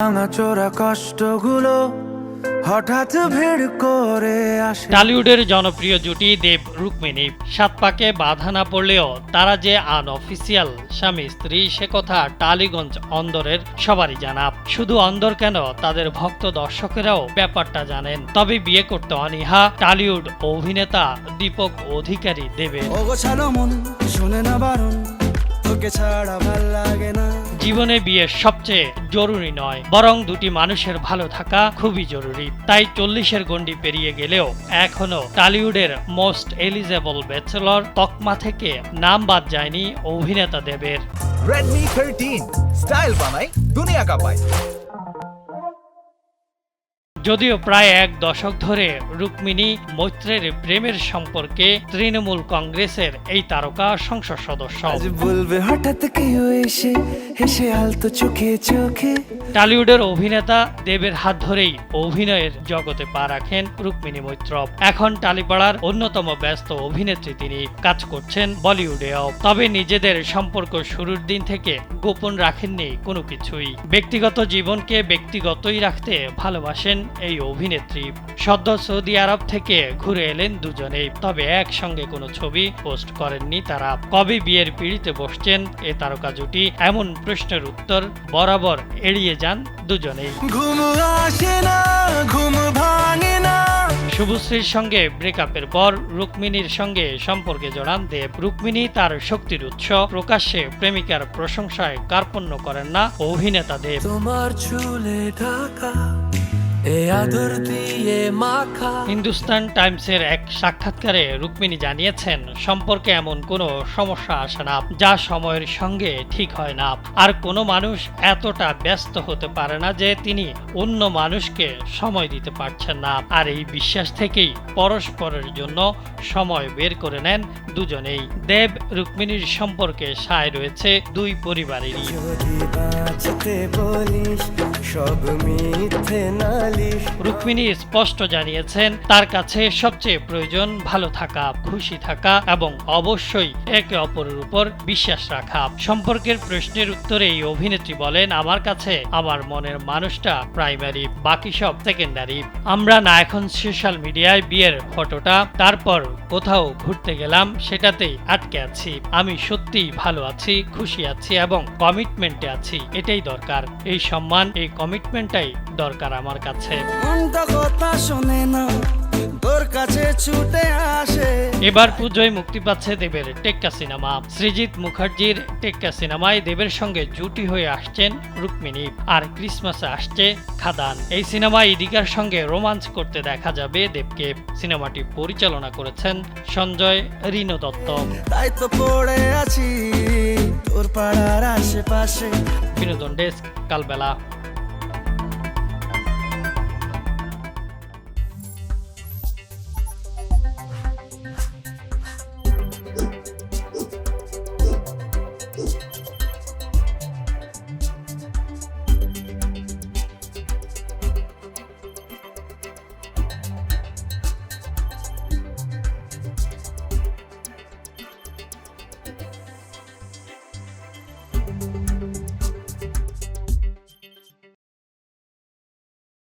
ভাঙাচোরা কষ্টগুলো হঠাৎ ভিড় করে আসে। টলিউডের জনপ্রিয় জুটি দেব রুক্মিণী। সাত পাকে বাধা না পড়লেও তারা যে আনঅফিসিয়াল স্বামী স্ত্রী সে কথা টালিগঞ্জ অন্দরের সবারই জানা। শুধু অন্দর কেন, তাদের ভক্ত দর্শকেরাও ব্যাপারটা জানেন। তবে বিয়ে করতে অনীহা টলিউড অভিনেতা দীপক অধিকারী দেবের। জীবনে বিয়ে সবচেয়ে জরুরি নয়, বরং দুটি মানুষের ভালো থাকা খুবই জরুরি। তাই 40-এর গণ্ডি পেরিয়ে গেলেও এখনো টলিউডের মোস্ট এলিজেবল ব্যাচেলর তকমা থেকে নাম বাদ যায়নি অভিনেতা দেবের। Redmi 13 স্টাইল বানাই দুনিয়া কাঁপায়। যদিও প্রায় এক দশক ধরে রুক্মিণী মৈত্রের প্রেমের সম্পর্কে তৃণমূল কংগ্রেসের এই তারকা সংসদ সদস্য। বলবে হঠাৎ কেউ এসে হেসে আলতো চোখে চোখে। টলিউডের অভিনেতা দেবের হাত ধরেই অভিনয়ের জগতে পা রাখেন রুক্মিণী মৈত্র। এখন টালিপাড়ার অন্যতম ব্যস্ত অভিনেত্রী তিনি। কাজ করছেন বলিউডেও। তবে নিজেদের সম্পর্ক শুরুর দিন থেকে গোপন রাখেননি কোনো কিছুই। ব্যক্তিগত জীবনকে ব্যক্তিগতই রাখতে ভালোবাসেন এই অভিনেত্রী। সদ্য সৌদি আরব থেকে ঘুরে এলেন দুজনেই। তবে একসঙ্গে কোনো ছবি পোস্ট করেননি তারা। কবে বিয়ের পিঁড়িতে বসছেন এ তারকা জুটি, এমন প্রশ্নের উত্তর বরাবর এড়িয়ে যান দুজনেই। ঘুম আসে না, ঘুম ভাঙে না। শুভশ্রীর সঙ্গে ব্রেকআপের পর রুক্মিণীর সঙ্গে সম্পর্কে জড়ান দেব। রুক্মিণী তার শক্তির উৎস। প্রকাশ্যে প্রেমিকার প্রশংসায় কার্পণ্য করেন না অভিনেতা দেব। তোমার চুলে ঢাকা হিন্দুস্তান টাইমসের এক সাক্ষাৎকারে রুক্মিণী জানিয়েছেন, সম্পর্কে এমন কোনো সমস্যা আসে না যা সময়ের সঙ্গে ঠিক হয় না। আর কোনো মানুষ এতটা ব্যস্ত হতে পারে না যে তিনি অন্য মানুষকে সময় দিতে পারছেন না। আর এই বিশ্বাস থেকেই পরস্পরের জন্য সময় বের করে নেন দুজনেই। দেব রুক্মিণীর সম্পর্কে সায় রয়েছে দুই পরিবারেরই। রুক্মিণী স্পষ্ট জানিয়েছেন, তার কাছে সবচেয়ে প্রয়োজন ভালো থাকা, খুশি থাকা এবং অবশ্যই একে অপরের উপর বিশ্বাস রাখা। সম্পর্কের প্রশ্নের উত্তরে এই অভিনেত্রী বলেন, আমার কাছে আমার মনের মানুষটা প্রাইমারি, বাকি সব সেকেন্ডারি। আমরা না এখন সোশ্যাল মিডিয়ায় বিয়ের ফটোটা, তারপর কোথাও ঘুরতে গেলাম সেটাতেই আটকে আছি। আমি সত্যিই ভালো আছি, খুশি আছি এবং কমিটমেন্টে আছি। এটাই দরকার। এই সম্মান, এই কমিটমেন্টটাই দরকার আমার কাছে। এবার পুজোয় মুক্তি পাচ্ছে দেবের টেক্কা সিনেমা। সৃজিত মুখার্জির টেক্কা সিনেমায় দেবের সঙ্গে জুটি হয়ে আসছেন রুক্মিণী। আর ক্রিসমাসে আসছে খাদান। এই সিনেমায় ইদিকার সঙ্গে রোমান্স করতে দেখা যাবে দেবকে। সিনেমাটি পরিচালনা করেছেন সঞ্জয় রিনো দত্ত। তাই তো পড়ে আছি তোর পাড়ার আশেপাশে। বিনোদন ডেস্ক, কালবেলা।